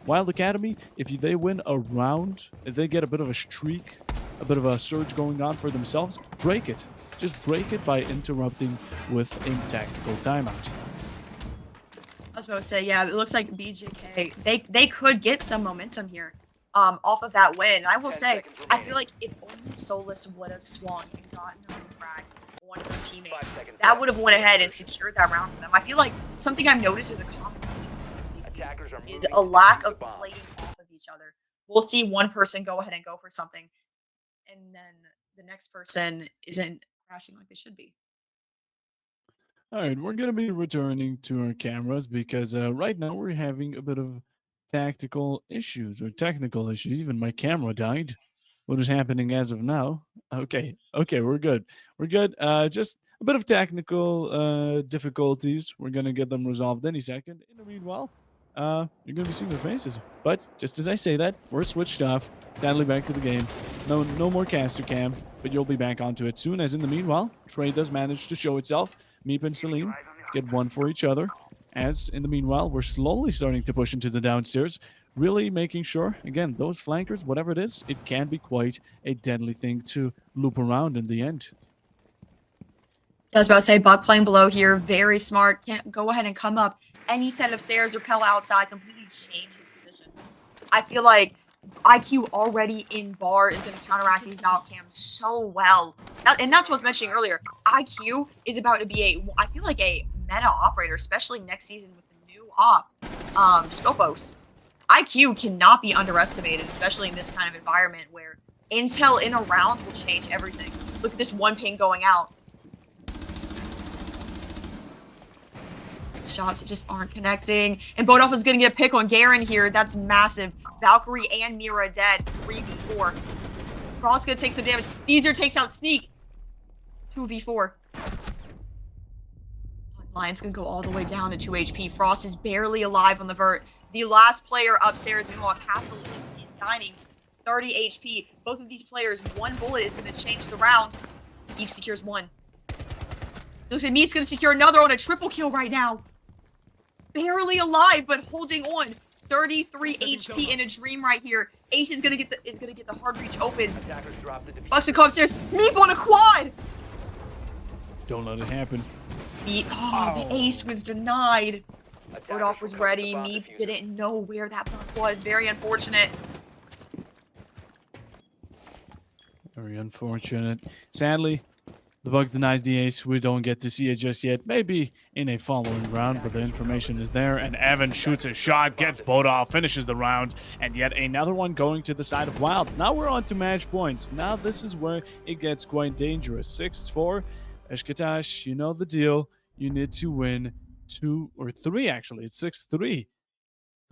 Wylde Academy, if they win a round, if they get a bit of a streak, a bit of a surge going on for themselves, break it. Just break it by interrupting with a tactical timeout. I was supposed to say, yeah, it looks like BJK, they could get some momentum here off of that win. I will 10 say, seconds I remaining. feel like if only Solus would have swung and gotten a refrag on one of their teammates, 5 seconds that left. would have went ahead and secured that round for them. I feel like something I've noticed is a common theme with these teams Attackers are is moving a to lack defuse the of bomb. playing off of each other. We'll see one person go ahead and go for something, and then the next person isn't crashing like they should be. All right, we're going to be returning to our cameras because right now we're having a bit of tactical issues or technical issues. Even my camera died. What is happening as of now? Okay, we're good. We're good. Just a bit of technical difficulties. We're going to get them resolved any second. In the meanwhile, you're going to be seeing their faces. But just as I say that, we're switched off. Deadly back to the game. No more caster cam, but you'll be back onto it soon. As in the meanwhile, Trey does manage to show itself. Meep and Celine get one for each other. As in the meanwhile, we're slowly starting to push into the downstairs. Really making sure, again, those flankers, whatever it is, it can be quite a deadly thing to loop around in the end. I was about to say, Buck playing below here, very smart. Can't go ahead and come up any set of stairs, repel outside, completely change his position. I feel like IQ already in bar is going to counteract these Valve cams so well. And that's what I was mentioning earlier. IQ is about to be I feel like a meta operator, especially next season with the new op, Scopos. IQ cannot be underestimated, especially in this kind of environment where intel in a round will change everything. Look at this one ping going out. Shots just aren't connecting. And Bodolf is going to get a pick on Garen here. That's massive. Valkyrie and Mira dead. 3v4. Frost going to take some damage. Deezer takes out Sneak. 2v4. Lion's going to go all the way down to 2 HP. Frost is barely alive on the vert. The last player upstairs, meanwhile, Castle is dining. 30 HP. Both of these players, one bullet is going to change the round. Meep secures one. Looks like Meep's going to secure another on a triple kill right now. Barely alive, but holding on. 33 HP in a dream right here. Ace is gonna get the hard reach open. Bucks will come upstairs. Meep on a quad. Don't let it happen. The ace was denied. Rodolph was ready. Meep didn't know where that bug was. Very unfortunate. Very unfortunate. Sadly, the bug denies the ace. We don't get to see it just yet. Maybe in a following round, but the information is there. And Evan shoots a shot, gets Bodolf, finishes the round. And yet another one going to the side of Wylde. Now we're on to match points. Now this is where it gets quite dangerous. 6-4. Besiktas, you know the deal. You need to win 2 or 3, actually. It's 6-3.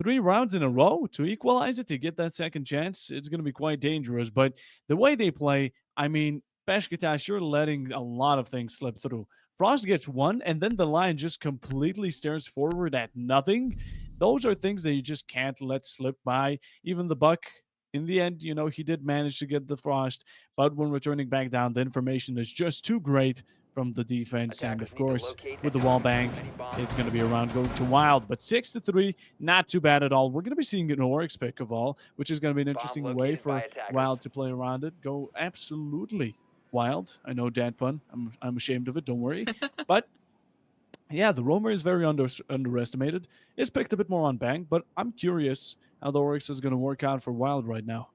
3 rounds in a row to equalize it, to get that second chance. It's going to be quite dangerous. But the way they play, I mean, Besiktas, you're letting a lot of things slip through. Frost gets one, and then the line just completely stares forward at nothing. Those are things that you just can't let slip by. Even the Buck, in the end, you know, he did manage to get the Frost, but when returning back down, the information is just too great from the defense. And of course, with the wall bank, it's going to be around going to Wylde. But 6-3, not too bad at all. We're going to be seeing an Oryx pick of all, which is going to be an interesting way for Wylde to play around it. Go absolutely wild. I know that pun. I'm ashamed of it. Don't worry. But yeah, the Roamer is very underestimated. It's picked a bit more on Bang, but I'm curious how the Oryx is going to work out for Wylde right now.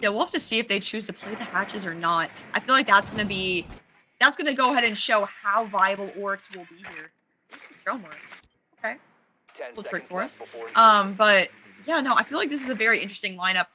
Yeah, we'll have to see if they choose to play the hatches or not. I feel like that's going to go ahead and show how viable Oryx will be here. Stromwork. Okay. Little trick for us. But yeah, no, I feel like this is a very interesting lineup.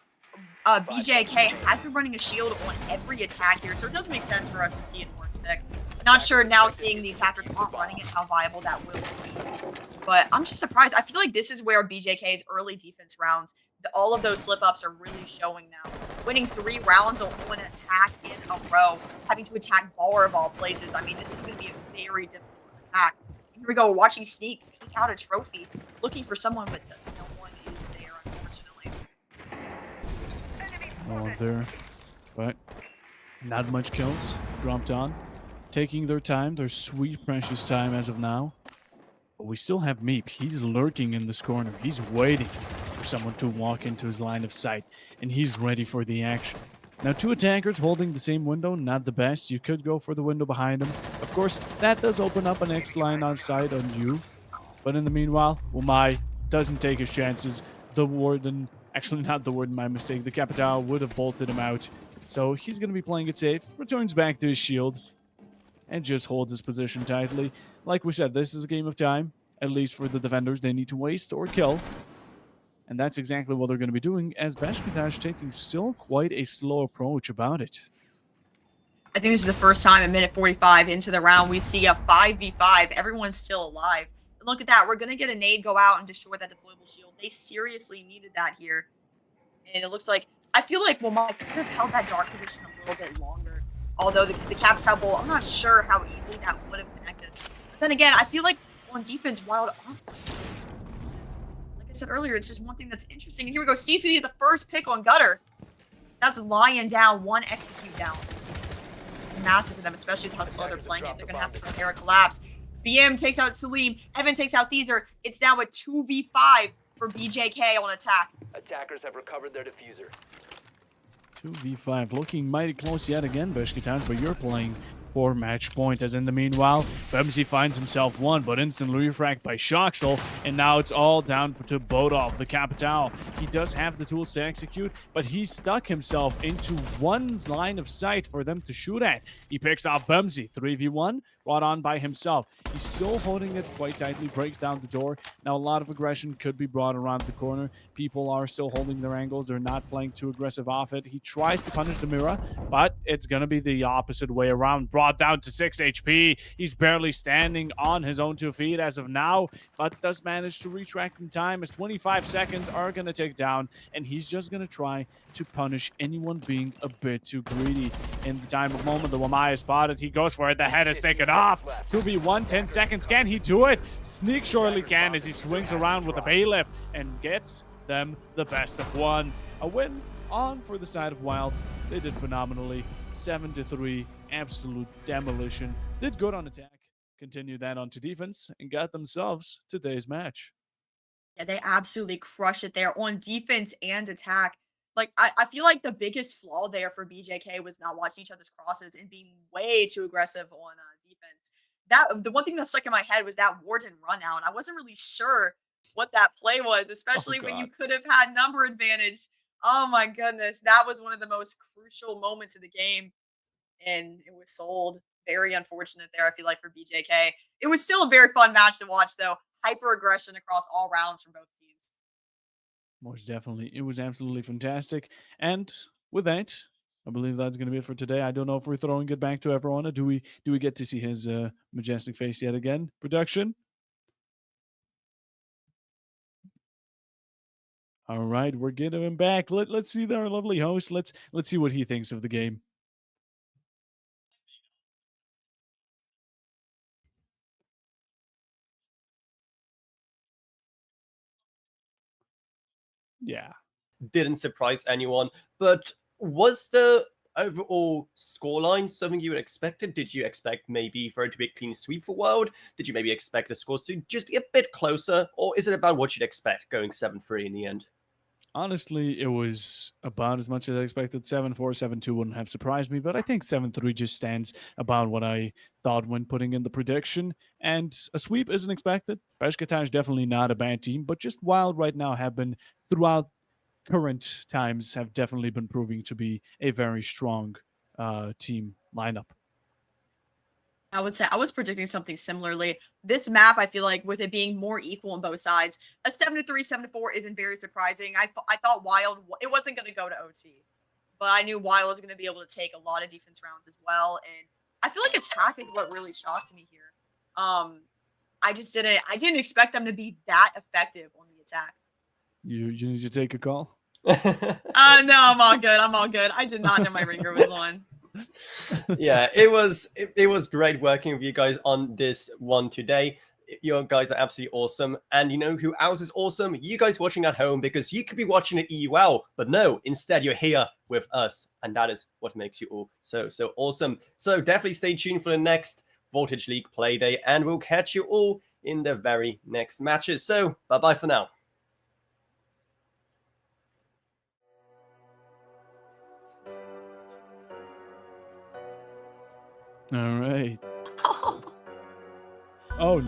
BJK has been running a shield on every attack here, so it does make sense for us to see an Oryx pick. Not sure now, seeing the attackers aren't running it, how viable that will be. But I'm just surprised. I feel like this is where BJK's early defense rounds, all of those slip-ups are really showing now. Winning 3 rounds on an attack in a row, having to attack bar of all places. I mean, this is going to be a very difficult attack. Here we go, watching Sneak peek out a trophy, looking for someone, but no one is there, unfortunately. No one there, but not much kills dropped on. Taking their time, their sweet, precious time as of now. But we still have Meep. He's lurking in this corner. He's waiting for someone to walk into his line of sight, and he's ready for the action. Now, 2 attackers holding the same window, not the best. You could go for the window behind him. Of course, that does open up a next line on side on you. But in the meanwhile, Umai doesn't take his chances. The Warden, actually not the Warden, my mistake. The Capitao would have bolted him out. So he's going to be playing it safe. Returns back to his shield and just holds his position tightly. Like we said, this is a game of time. At least for the defenders, they need to waste or kill. And that's exactly what they're going to be doing, as Besiktas taking still quite a slow approach about it. I think this is the first time in minute 45 into the round we see a 5v5. Everyone's still alive. And look at that. We're going to get a nade go out and destroy that deployable shield. They seriously needed that here. And it looks like, I feel like Womai could have held that dark position a little bit longer. Although the Capitao Bolt, I'm not sure how easily that would have connected. But then again, I feel like on defense, Wylde said earlier, it's just one thing that's interesting. And here we go. CCD, the first pick on Gutter. That's Lion down, 1 execute down. It's massive for them, especially with how slow they're playing it. They're going to have to prepare a collapse. BM takes out Salim. Evan takes out Theezer. It's now a 2v5 for BJK on attack. Attackers have recovered their diffuser. 2v5, looking mighty close yet again, Besiktas, but you're playing for match point. As in the meanwhile, Bemsy finds himself one, but instantly refract by Shoxel, and now it's all down to Bodov, the Capital. He does have the tools to execute, but he stuck himself into one line of sight for them to shoot at. He picks off Bemsy, 3v1, brought on by himself. He's still holding it quite tightly, breaks down the door. Now a lot of aggression could be brought around the corner. People are still holding their angles. They're not playing too aggressive off it. He tries to punish the Mira, but it's going to be the opposite way around. Brought down to 6 HP. He's barely standing on his own 2 feet as of now, but does manage to retract in time as 25 seconds are going to tick down, and he's just going to try to punish anyone being a bit too greedy. In the time of moment, the Wamai is spotted. He goes for it. The head is taken off. 2v1, 10 seconds. Can he do it? Sneak surely can as he swings around with a bailiff and gets them the best of one. A win on for the side of Wylde. They did phenomenally. 7-3, absolute demolition. Did good on attack. Continued that onto defense and got themselves today's match. Yeah, they absolutely crushed it there on defense and attack. Like, I feel like the biggest flaw there for BJK was not watching each other's crosses and being way too aggressive on defense. The one thing that stuck in my head was that Warden run out, and I wasn't really sure what that play was, especially when you could have had number advantage. Oh my goodness, that was one of the most crucial moments of the game, and it was sold. Very unfortunate there, I feel like, for BJK. It was still a very fun match to watch, though. Hyper aggression across all rounds from both teams. Most definitely. It was absolutely fantastic. And with that, I believe that's going to be it for today. I don't know if we're throwing it back to everyone, or do we get to see his majestic face yet again? Production? All right, we're getting him back. Let's see our lovely host. Let's see what he thinks of the game. Yeah. Didn't surprise anyone, but was the overall scoreline something you expected? Did you expect maybe for it to be a clean sweep for Wylde? Did you maybe expect the scores to just be a bit closer? Or is it about what you'd expect going 7-3 in the end? Honestly, it was about as much as I expected. 7-4, 7-2 wouldn't have surprised me, but I think 7-3 just stands about what I thought when putting in the prediction. And a sweep isn't expected. Besiktas definitely not a bad team, but just Wylde right now have been, throughout current times, have definitely been proving to be a very strong team lineup. I would say I was predicting something similarly. This map, I feel like, with it being more equal on both sides, a 7-3, 7-4 isn't very surprising. I thought Wylde, it wasn't going to go to OT, but I knew Wylde was going to be able to take a lot of defense rounds as well. And I feel like attack is what really shocked me here. I didn't expect them to be that effective on the attack. You need to take a call? No, I'm all good. I'm all good. I did not know my ringer was on. Yeah, it was great working with you guys on this one today. You guys are absolutely awesome. And you know who else is awesome? You guys watching at home, because you could be watching at EUL, but no, instead you're here with us. And that is what makes you all so awesome. So definitely stay tuned for the next Voltage League play day, and we'll catch you all in the very next matches. So bye-bye for now. All right. Oh.